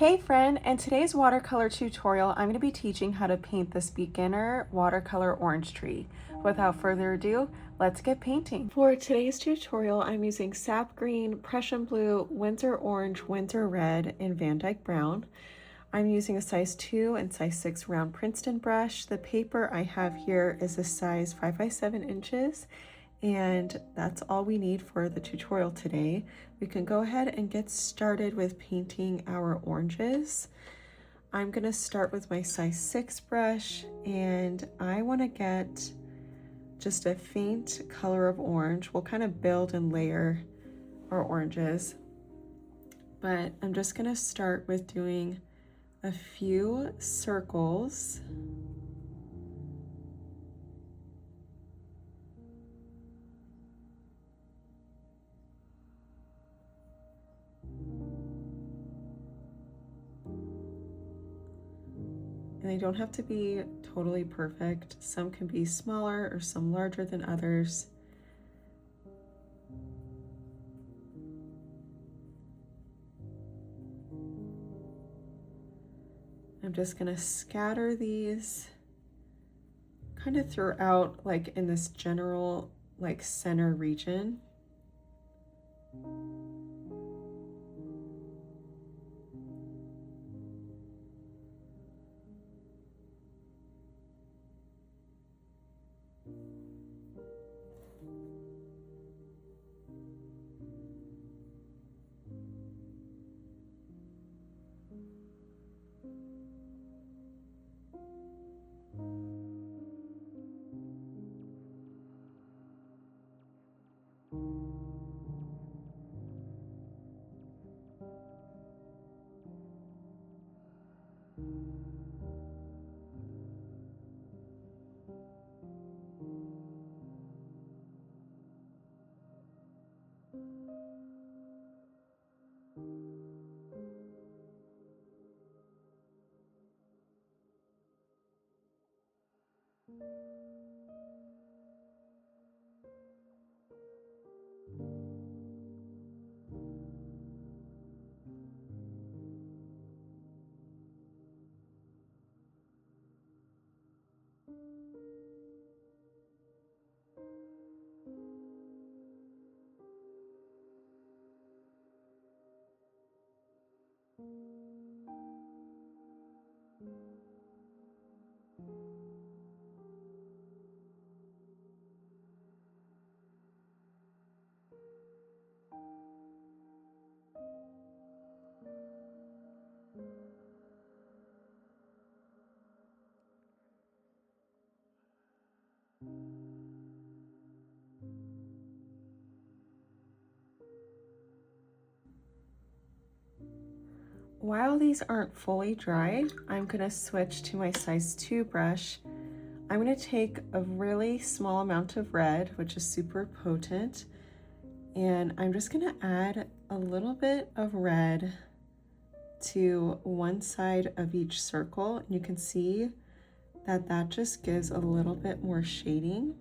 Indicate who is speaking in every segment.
Speaker 1: Hey friend, in today's watercolor tutorial, I'm going to be teaching how to paint this beginner watercolor orange tree. Without further ado, let's get painting. For today's tutorial, I'm using Sap Green, Prussian Blue, Winsor Orange, Winsor Red, and VanDyke Brown. I'm using a size 2 and size 6 round Princeton brush. The paper I have here is a size 5 by 7 inches. And that's all we need for the tutorial today. We can go ahead and get started with painting our oranges. I'm gonna start with my size 6 brush, and I wanna get just a faint color of orange. We'll kind of build and layer our oranges, but I'm just gonna start with doing a few circles. And they don't have to be totally perfect. Some can be smaller or some larger than others. I'm just gonna scatter these kind of throughout, like in this general like center region. While these aren't fully dry, I'm gonna switch to my size 2 brush. I'm gonna take a really small amount of red, which is super potent, and I'm just gonna add a little bit of red to one side of each circle. And you can see that that just gives a little bit more shading.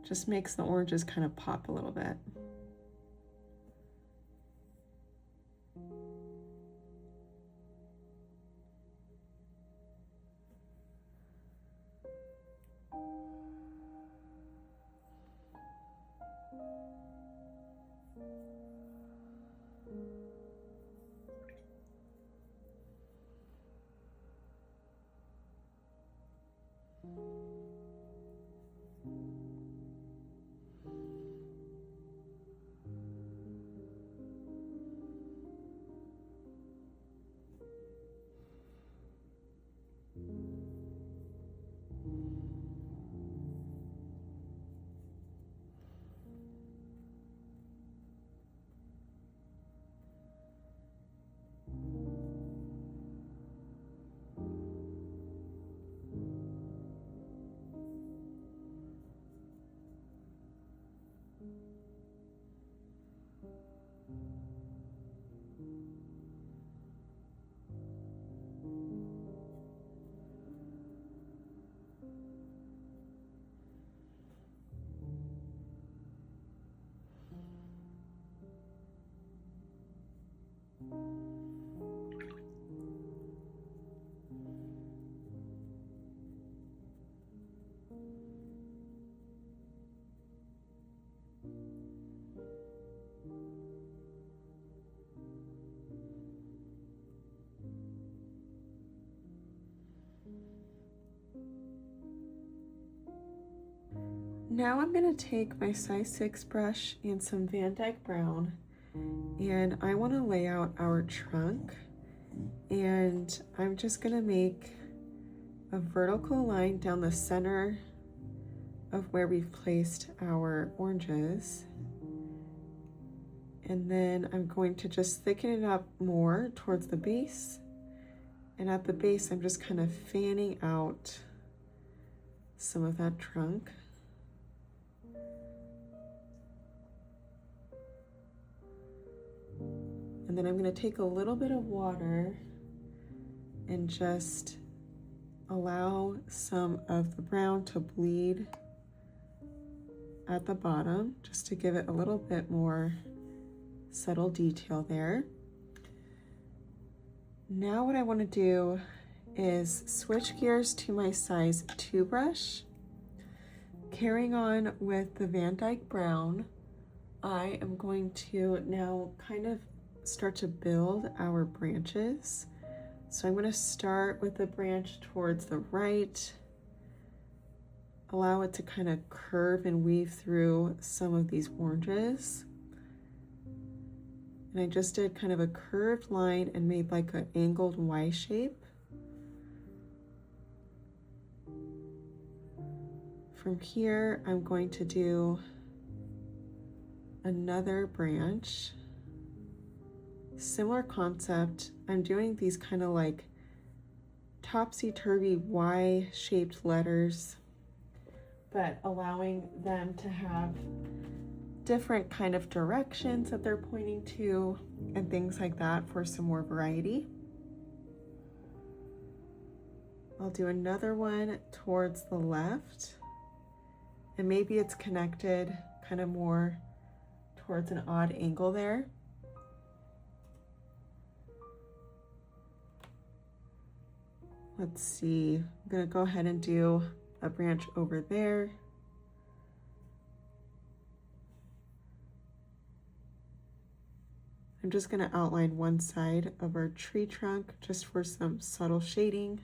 Speaker 1: Just makes the oranges kind of pop a little bit. Now I'm going to take my size 6 brush and some VanDyke Brown, and I want to lay out our trunk, and I'm just going to make a vertical line down the center of where we've placed our oranges. And then I'm going to just thicken it up more towards the base. And at the base, I'm just kind of fanning out some of that trunk. And then I'm going to take a little bit of water and just allow some of the brown to bleed at the bottom, just to give it a little bit more subtle detail there. Now what I want to do is switch gears to my size 2 brush. Carrying on with the VanDyke Brown, I am going to now kind of start to build our branches. So I'm going to start with the branch towards the right, allow it to kind of curve and weave through some of these oranges. And I just did kind of a curved line and made like an angled Y shape. From here, I'm going to do another branch. Similar concept. I'm doing these kind of like topsy-turvy Y-shaped letters, but allowing them to have different kind of directions that they're pointing to and things like that for some more variety. I'll do another one towards the left, and maybe it's connected kind of more towards an odd angle there. Let's see, I'm gonna go ahead and do a branch over there. I'm just gonna outline one side of our tree trunk just for some subtle shading.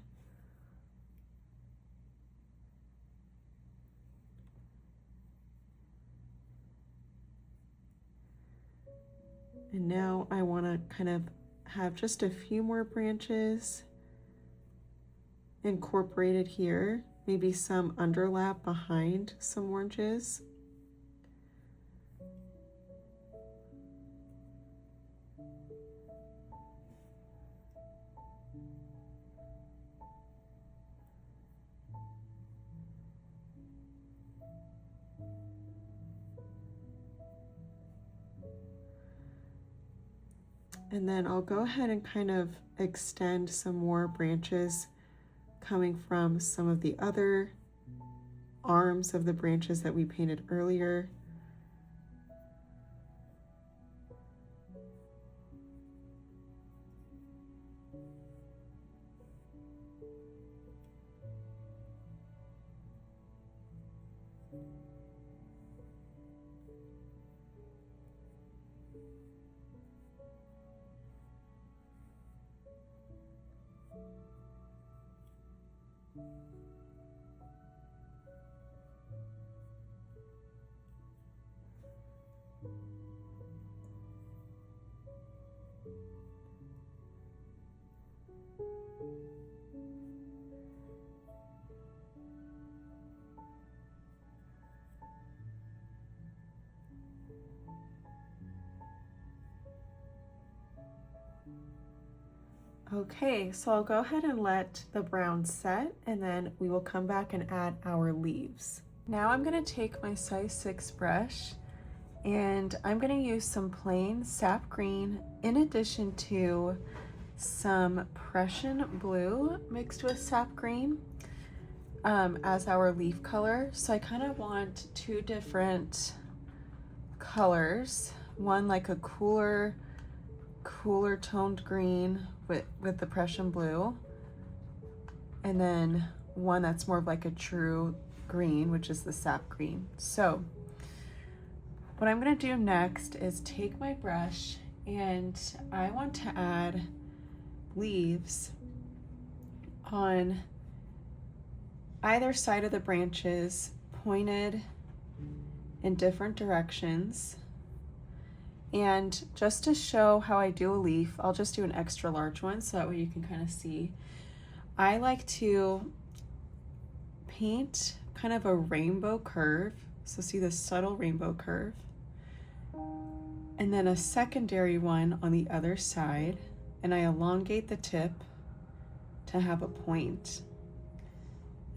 Speaker 1: And now I wanna kind of have just a few more branches incorporated here, maybe some underlap behind some oranges. And then I'll go ahead and kind of extend some more branches coming from some of the other arms of the branches that we painted earlier. Okay, so I'll go ahead and let the brown set, and then we will come back and add our leaves. Now I'm gonna take my size 6 brush, and I'm gonna use some plain sap green in addition to some Prussian blue mixed with sap green as our leaf color. So I kind of want two different colors, one like a cooler toned green with the Prussian blue, and then one that's more of like a true green, which is the sap green. So what I'm gonna do next is take my brush, and I want to add leaves on either side of the branches, pointed in different directions. And just to show how I do a leaf, I'll just do an extra large one so that way you can kind of see. I like to paint kind of a rainbow curve. So see the subtle rainbow curve. And then a secondary one on the other side. And I elongate the tip to have a point.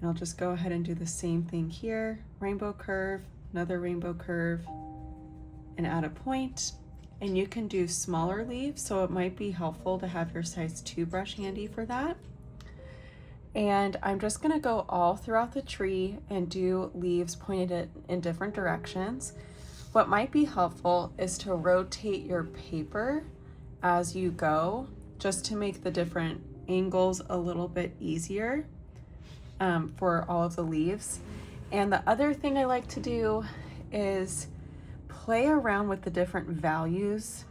Speaker 1: And I'll just go ahead and do the same thing here. Rainbow curve, another rainbow curve, and add a point. And you can do smaller leaves, so it might be helpful to have your size 2 brush handy for that. And I'm just gonna go all throughout the tree and do leaves pointed in different directions. What might be helpful is to rotate your paper as you go, just to make the different angles a little bit easier for all of the leaves. And the other thing I like to do is play around with the different values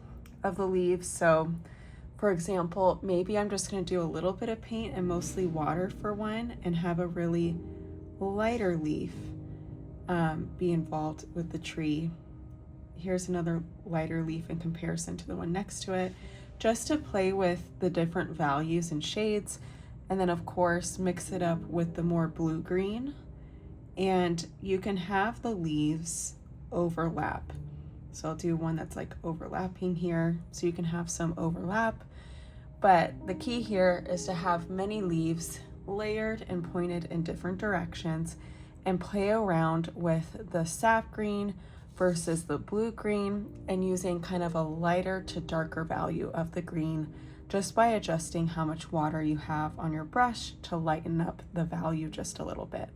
Speaker 1: of the leaves. So for example, maybe I'm just going to do a little bit of paint and mostly water for one, and have a really lighter leaf be involved with the tree. Here's another lighter leaf in comparison to the one next to it, just to play with the different values and shades. And then of course mix it up with the more blue-green, and you can have the leaves overlap. So I'll do one that's like overlapping here, so you can have some overlap. But the key here is to have many leaves layered and pointed in different directions, and play around with the sap green versus the blue-green, and using kind of a lighter to darker value of the green, just by adjusting how much water you have on your brush to lighten up the value just a little bit.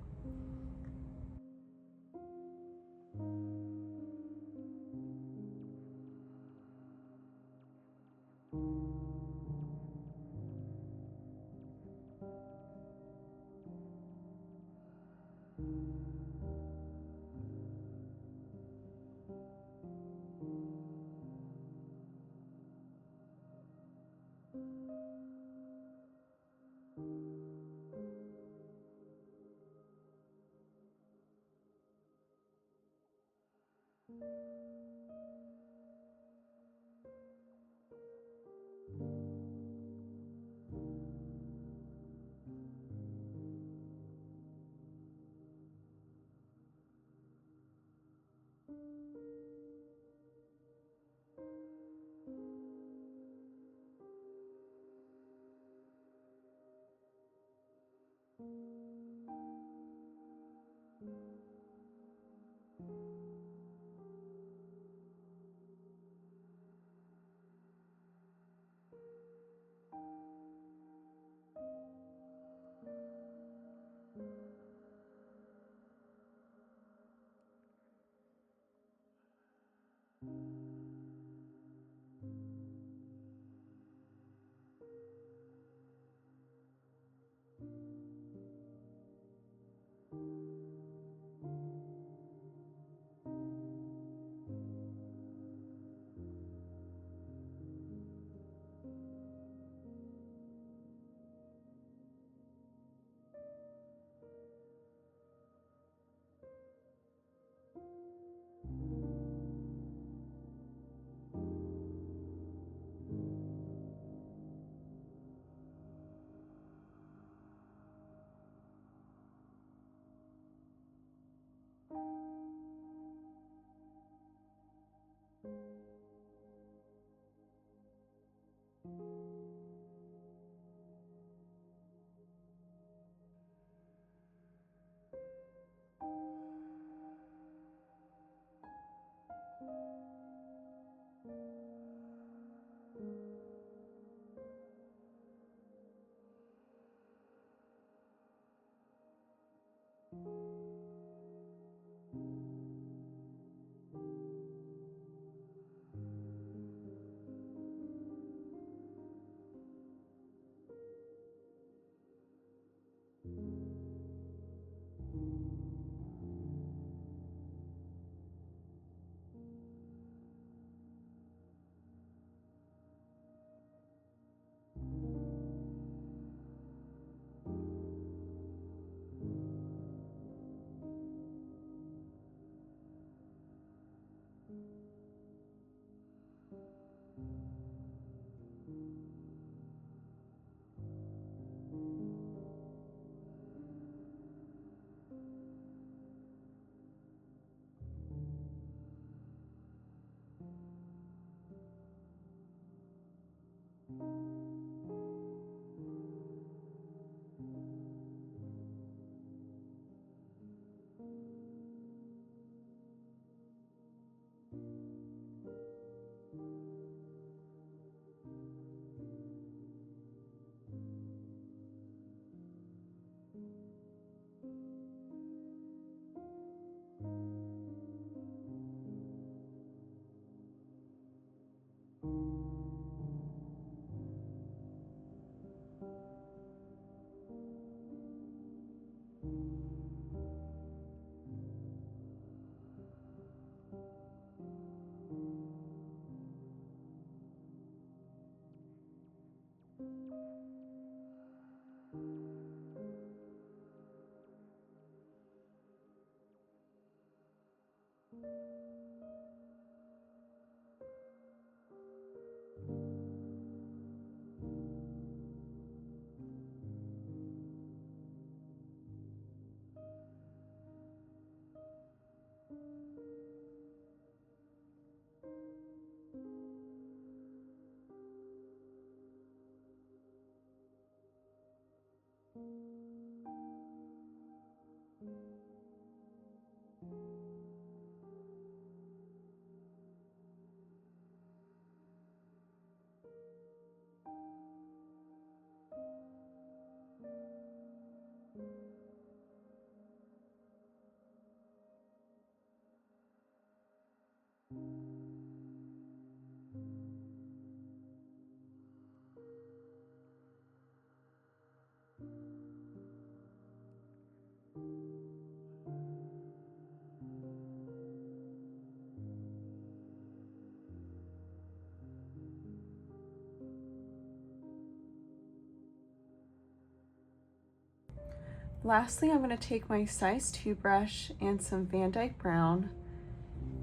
Speaker 1: Lastly, I'm going to take my size 2 brush and some VanDyke Brown,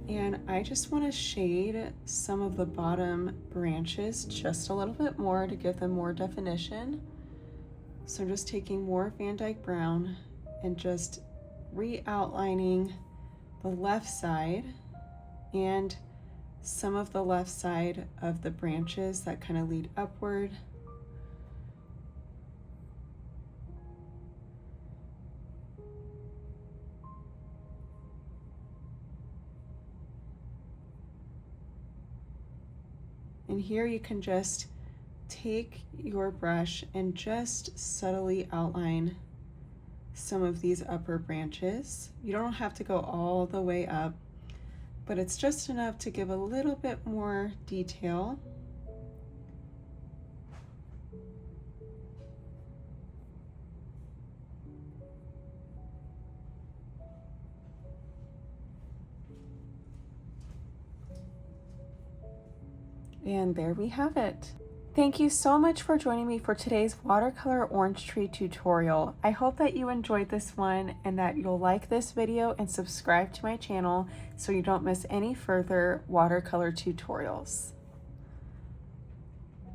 Speaker 1: and I just want to shade some of the bottom branches just a little bit more to give them more definition. So I'm just taking more VanDyke Brown and just re-outlining the left side and some of the left side of the branches that kind of lead upward. And here you can just take your brush and just subtly outline some of these upper branches. You don't have to go all the way up, but it's just enough to give a little bit more detail. And there we have it. Thank you so much for joining me for today's watercolor orange tree tutorial. I hope that you enjoyed this one and that you'll like this video and subscribe to my channel so you don't miss any further watercolor tutorials.